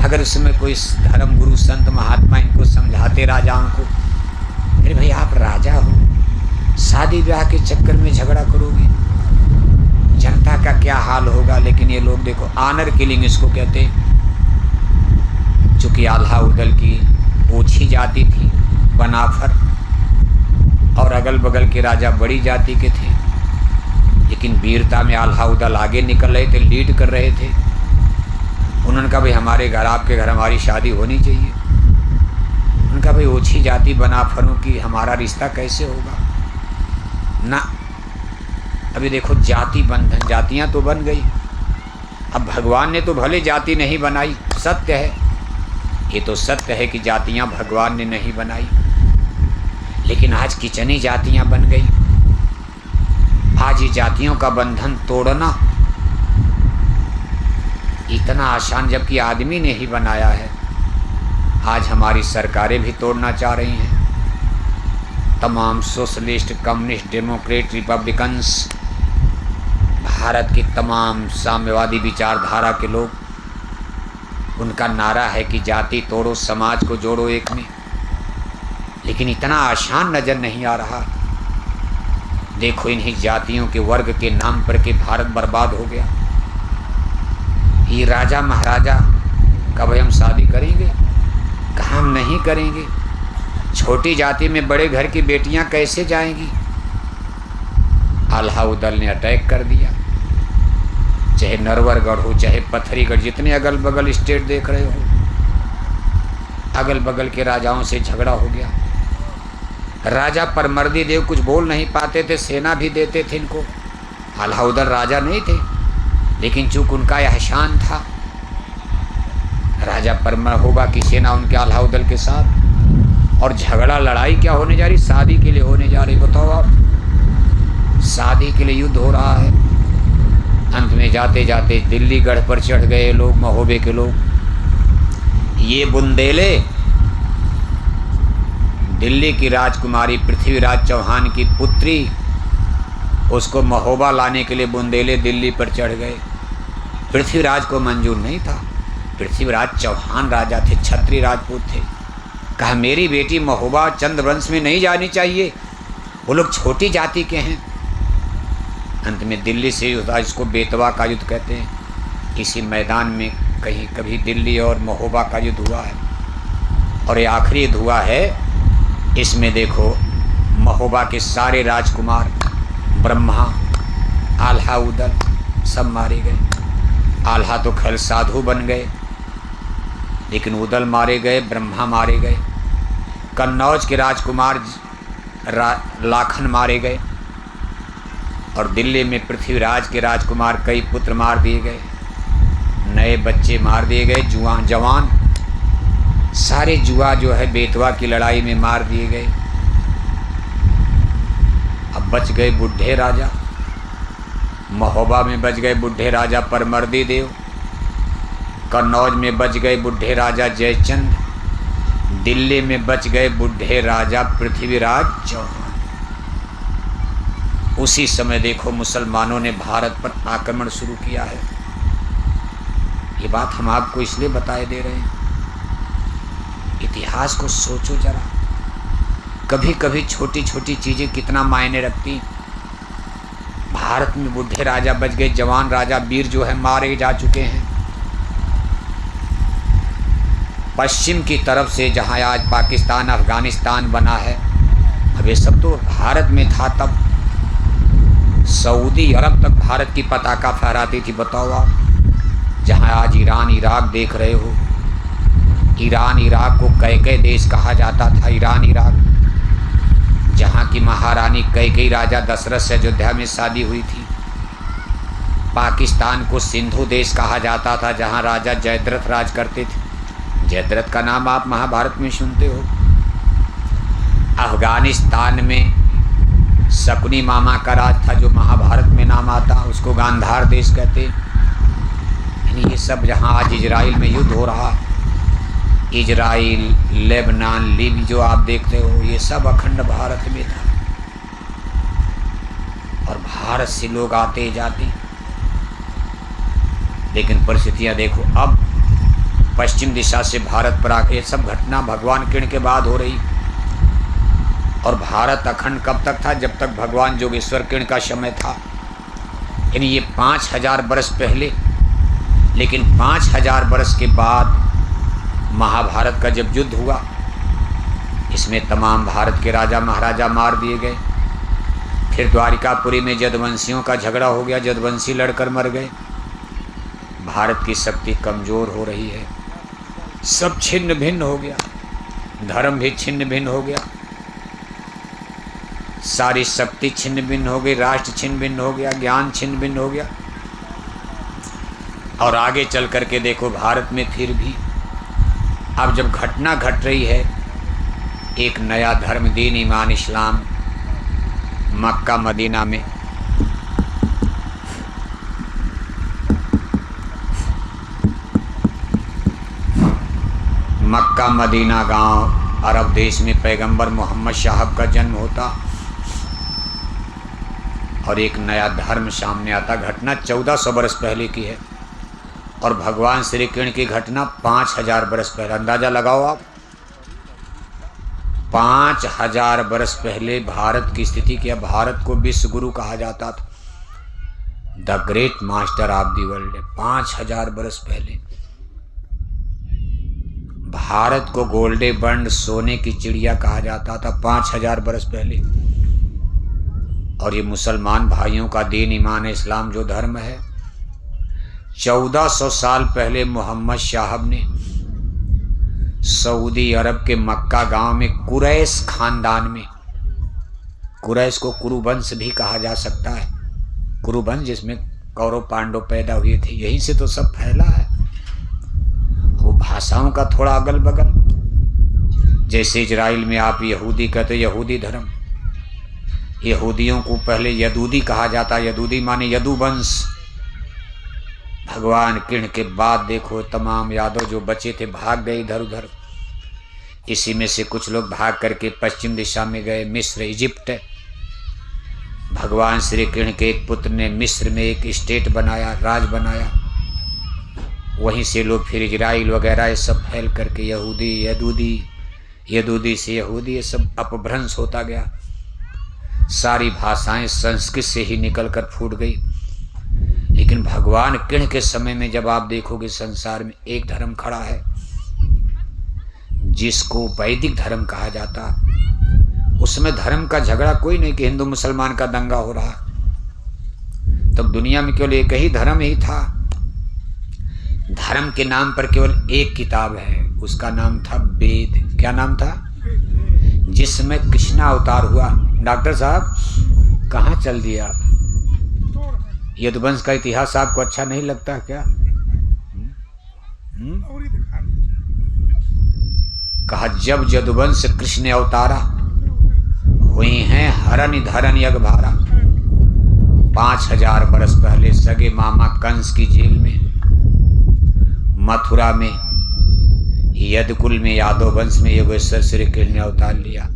अगर उसमें कोई धर्म गुरु संत महात्मा इनको समझाते राजाओं को, अरे भाई आप राजा हो, शादी ब्याह के चक्कर में झगड़ा करोगे, जनता का क्या हाल होगा। लेकिन ये लोग देखो, आनर किलिंग इसको कहते हैं। चूँकि आल्हा उदल की ओछी जाति थी, बनाफर, और अगल बगल के राजा बड़ी जाति के थे, लेकिन वीरता में आल्हा उदल आगे निकल रहे थे, लीड कर रहे थे। उन्होंने कहा भाई हमारे घर, आपके घर हमारी शादी होनी चाहिए। उन्होंने कहा भाई ओछी जाति बनाफरों की हमारा रिश्ता कैसे होगा ना। अभी देखो जाति बंधन, जातियां तो बन गई। अब भगवान ने तो भले जाति नहीं बनाई, सत्य है, ये तो सत्य है कि जातियां भगवान ने नहीं बनाई, लेकिन आज कितनी जातियां बन गई। आज ये जातियों का बंधन तोड़ना इतना आसान, जबकि आदमी ने ही बनाया है। आज हमारी सरकारें भी तोड़ना चाह रही हैं। तमाम socialist, communist, Democrat, Republicans, Bharat की तमाम साम्यवादी विचारधारा के लोग, उनका नारा है कि जाति तोड़ो, समाज को जोड़ो एक में। लेकिन इतना आसान नज़र नहीं आ रहा। देखो इन्हीं जातियों के वर्ग के नाम पर के भारत बर्बाद हो गया। ये राजा महाराजा कब हम शादी करेंगे, कहाँ हम नहीं करेंगे। छोटी जाति में बड़े घर की बेटियां कैसे जाएंगी। आल्हा उदल ने अटैक कर दिया। चाहे नरवरगढ़ हो, चाहे पत्थरीगढ़, जितने अगल बगल स्टेट देख रहे हो, अगल बगल के राजाओं से झगड़ा हो गया। राजा परमर्दी देव कुछ बोल नहीं पाते थे, सेना भी देते थे इनको। आल्हा उदल राजा नहीं थे, लेकिन चूंकि उनका यह शान था, राजा होगा की सेना उनके आल्हा उदल के साथ। और झगड़ा लड़ाई क्या होने जा रही, शादी के लिए होने जा रही। बताओ आप, शादी के लिए युद्ध हो रहा है। अंत में जाते जाते दिल्ली गढ़ पर चढ़ गए लोग, महोबे के लोग। ये बुंदेले दिल्ली की राजकुमारी पृथ्वीराज चौहान की पुत्री, उसको महोबा लाने के लिए बुंदेले दिल्ली पर चढ़ गए। पृथ्वीराज को मंजूर नहीं था। पृथ्वीराज चौहान राजा थे, क्षत्रिय राजपूत थे। कहा मेरी बेटी महोबा चंद्रवंश में नहीं जानी चाहिए, वो लोग छोटी जाति के हैं। अंत में दिल्ली से युद्ध, इसको बेतवा का युद्ध कहते हैं। इसी मैदान में कहीं कभी दिल्ली और महोबा का युद्ध हुआ है, और ये आखिरी युद्ध हुआ है। इसमें देखो महोबा के सारे राजकुमार, ब्रह्मा, आल्हा उदल सब मारे गए। आल्हा तो खैर साधु बन गए, लेकिन उदल मारे गए, ब्रह्मा मारे गए। कन्नौज के राजकुमार लाखन मारे गए, और दिल्ली में पृथ्वीराज के राजकुमार कई पुत्र मार दिए गए। नए बच्चे मार दिए गए, जवान सारे जुआ जो है बेतवा की लड़ाई में मार दिए गए। अब बच गए बुढ़े राजा। महोबा में बच गए बुढ़े राजा परमर्दी देव, कन्नौज में बच गए बुढ़े राजा जयचंद, दिल्ली में बच गए बुढ़े राजा पृथ्वीराज चौहान। उसी समय देखो मुसलमानों ने भारत पर आक्रमण शुरू किया है। ये बात हम आपको इसलिए बताए दे रहे हैं, इतिहास को सोचो जरा। कभी कभी छोटी छोटी चीज़ें कितना मायने रखती। भारत में बुढ़े राजा बच गए, जवान राजा वीर जो है मारे जा चुके हैं। पश्चिम की तरफ से जहाँ आज पाकिस्तान अफगानिस्तान बना है, अब ये सब तो भारत में था। तब सऊदी अरब तक भारत की पताका फहराती थी। बताओ आप, जहाँ आज ईरान इराक देख रहे हो, ईरान इराक को कैके देश कहा जाता था। ईरान इराक, जहाँ की महारानी कैकेयी राजा दशरथ से अयोध्या में शादी हुई थी। पाकिस्तान को सिंधु देश कहा जाता था, जहाँ राजा जयद्रथ राज करते थे। जयद्रथ का नाम आप महाभारत में सुनते हो। अफगानिस्तान में शकुनी मामा का राज था, जो महाभारत में नाम आता, उसको गांधार देश कहते। यानी ये सब जहाँ आज इजराइल में युद्ध हो रहा, इजराइल, लेबनान, लीबी जो आप देखते हो, ये सब अखंड भारत में था। और भारत से लोग आते जाते, लेकिन परिस्थितियाँ देखो। अब पश्चिम दिशा से भारत पर आके, ये सब घटना भगवान किरण के बाद हो रही। और भारत अखंड कब तक था? जब तक भगवान जोगेश्वर किरण का समय था, यानी ये 5000 बरस पहले। लेकिन 5000 बरस के बाद महाभारत का जब युद्ध हुआ, इसमें तमाम भारत के राजा महाराजा मार दिए गए। फिर द्वारिकापुरी में जदवंशियों का झगड़ा हो गया, जदवंशी लड़कर मर गए। भारत की शक्ति कमज़ोर हो रही है, सब छिन्न भिन्न हो गया, धर्म भी छिन्न भिन्न हो गया, सारी शक्ति छिन्न भिन्न हो गई, राष्ट्र छिन्न भिन्न हो गया, ज्ञान छिन्न भिन्न हो गया। और आगे चल करके देखो भारत में फिर भी अब जब घटना घट रही है, एक नया धर्म, दीन ईमान इस्लाम मक्का मदीना में मक्का मदीना गांव अरब देश में पैगंबर मोहम्मद साहब का जन्म होता और एक नया धर्म सामने आता। घटना 1400 बरस पहले की है और भगवान श्री कृष्ण की घटना 5000 बरस पहले। अंदाज़ा लगाओ आप, 5000 बरस पहले भारत की स्थिति क्या। भारत को विश्व गुरु कहा जाता था, the great master of the world. 5000 बरस पहले भारत को गोल्डे बर्ड, सोने की चिड़िया कहा जाता था 5000 बरस पहले। और ये मुसलमान भाइयों का दीन ईमान इस्लाम जो धर्म है, 1400 साल पहले मोहम्मद साहब ने सऊदी अरब के मक्का गांव में कुरैश खानदान में, कुरैश को कुरुवंश भी कहा जा सकता है, कुरुवंश जिसमें कौरव पांडव पैदा हुए थे, यहीं से तो सब फैला है। वो भाषाओं का थोड़ा अगल बगल, जैसे इजराइल में आप यहूदी कहते, यहूदी धर्म, यहूदियों को पहले यदूदी कहा जाता, यदूदी माने यदुवंश। भगवान कृष्ण के बाद देखो तमाम यादव जो बचे थे भाग गए इधर उधर। इसी में से कुछ लोग भाग करके पश्चिम दिशा में गए, मिस्र, इजिप्ट। भगवान श्री कृष्ण के एक पुत्र ने मिस्र में एक स्टेट बनाया, राज बनाया। वहीं से लोग फिर इजराइल वगैरह ये सब फैल करके यहूदी, यदूदी, यदूदी से यहूदी, ये सब अपभ्रंश होता गया। सारी भाषाएं संस्कृत से ही निकलकर फूट गई। लेकिन भगवान कृष्ण के समय में जब आप देखोगे संसार में एक धर्म खड़ा है जिसको वैदिक धर्म कहा जाता। उसमें धर्म का झगड़ा कोई नहीं कि हिंदू मुसलमान का दंगा हो रहा। तब दुनिया में केवल एक ही धर्म ही था। धर्म के नाम पर केवल एक किताब है, उसका नाम था वेद। क्या नाम था? जिसमें कृष्णा अवतार हुआ। डॉक्टर साहब कहाँ चल दिए आप? यदुवंश का इतिहास आपको अच्छा नहीं लगता क्या? कहा जब यदुवंश कृष्ण अवतारा, हुई हैं हरन धरन यज्ञ भारा। 5000 बरस पहले सगे मामा कंस की जेल में, मथुरा में, यदकुल में, यादव वंश में योगेश्वर श्री कृष्ण ने अवतार लिया।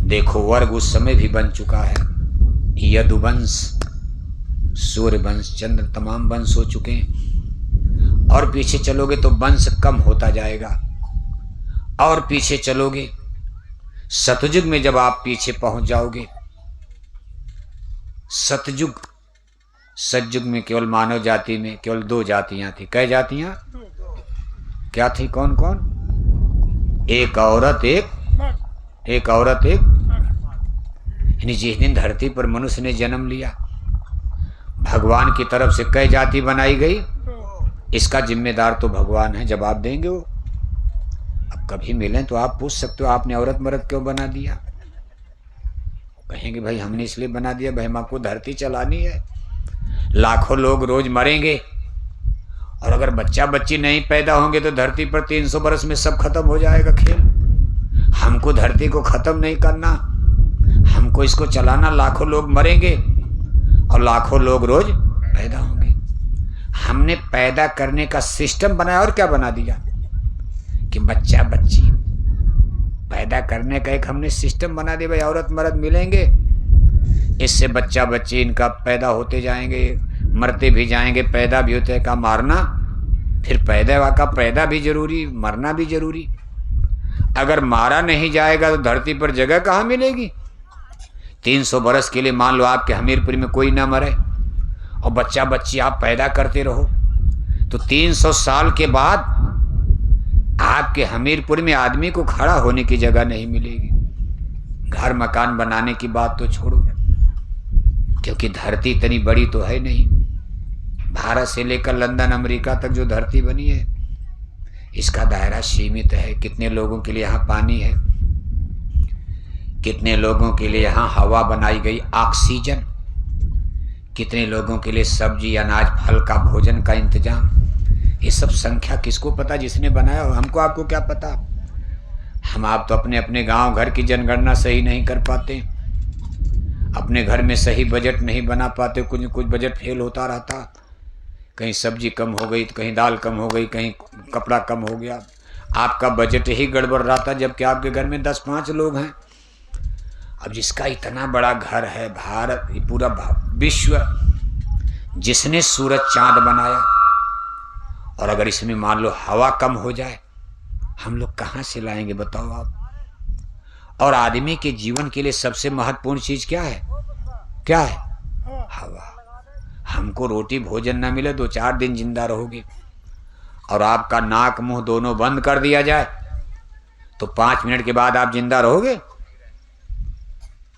देखो वर्ग उस समय भी बन चुका है। यदुवंश, सूर्यवंश, चंद्र, तमाम वंश हो चुके हैं। और पीछे चलोगे तो वंश कम होता जाएगा। और पीछे चलोगे सतयुग में, जब आप पीछे पहुंच जाओगे, सतयुग, सतयुग में केवल मानव जाति में केवल 2 जातियां थी। कै जातियां? क्या थी? कौन कौन? एक औरत, एक औरत, एक। यानी जिस दिन धरती पर मनुष्य ने जन्म लिया, भगवान की तरफ से कै जाति बनाई गई, इसका जिम्मेदार तो भगवान है, जवाब देंगे वो। अब कभी मिलें तो आप पूछ सकते हो आपने औरत मर्द क्यों बना दिया? कहेंगे भाई हमने इसलिए बना दिया, भाई हमको धरती चलानी है। लाखों लोग रोज मरेंगे और अगर बच्चा बच्ची नहीं पैदा होंगे तो धरती पर 300 बरस में सब खत्म हो जाएगा खेल। हमको धरती को खत्म नहीं करना, हमको इसको चलाना। लाखों लोग मरेंगे और लाखों लोग रोज पैदा होंगे। हमने पैदा करने का सिस्टम बनाया और क्या बना दिया कि बच्चा बच्ची पैदा करने का एक हमने सिस्टम बना दिया। भाई औरत मर्द मिलेंगे, इससे बच्चा बच्ची इनका पैदा होते जाएंगे, मरते भी जाएंगे, पैदा भी होते हैं। का मारना फिर पैदा भी जरूरी, मरना भी जरूरी। अगर मारा नहीं जाएगा तो धरती पर जगह कहाँ मिलेगी? 300 बरस के लिए मान लो आपके हमीरपुर में कोई ना मरे और बच्चा बच्ची आप पैदा करते रहो, तो 300 साल के बाद आपके हमीरपुर में आदमी को खड़ा होने की जगह नहीं मिलेगी। घर मकान बनाने की बात तो छोड़ो, क्योंकि धरती इतनी बड़ी तो है नहीं। भारत से लेकर लंदन अमेरिका तक जो धरती बनी है, इसका दायरा सीमित है। कितने लोगों के लिए यहाँ पानी है, कितने लोगों के लिए यहाँ हवा बनाई गई, ऑक्सीजन, कितने लोगों के लिए सब्जी अनाज फल का भोजन का इंतजाम। ये सब संख्या किसको पता? जिसने बनाया हो। हमको आपको क्या पता? हम आप तो अपने अपने गांव घर की जनगणना सही नहीं कर पाते, अपने घर में सही बजट नहीं बना पाते, कुछ कुछ बजट फेल होता रहता। कहीं सब्जी कम हो गई तो कहीं दाल कम हो गई, कहीं कपड़ा कम हो गया। आपका बजट ही गड़बड़ रहता, जबकि आपके घर में 10-5 लोग हैं। अब जिसका इतना बड़ा घर है, भारत, पूरा विश्व, जिसने सूरज चांद बनाया, और अगर इसमें मान लो हवा कम हो जाए, हम लोग कहाँ से लाएंगे बताओ आप? और आदमी के जीवन के लिए सबसे महत्वपूर्ण चीज क्या है? क्या है? हवा। हमको रोटी भोजन ना मिले 2-4 दिन जिंदा रहोगे, और आपका नाक मुंह दोनों बंद कर दिया जाए तो 5 मिनट के बाद आप जिंदा रहोगे?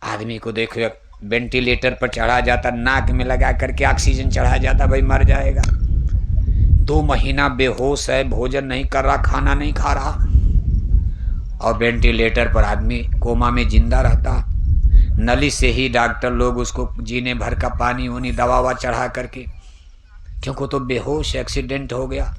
आदमी को देखो, वेंटिलेटर पर चढ़ा जाता, नाक में लगा करके ऑक्सीजन चढ़ा जाता, भाई मर जाएगा। 2 महीना बेहोश है, भोजन नहीं कर रहा, खाना नहीं खा रहा, और वेंटिलेटर पर आदमी कोमा में जिंदा रहता। नली से ही डॉक्टर लोग उसको जीने भर का पानी उनी दवा चढ़ा करके, क्योंकि तो बेहोश, एक्सीडेंट हो गया।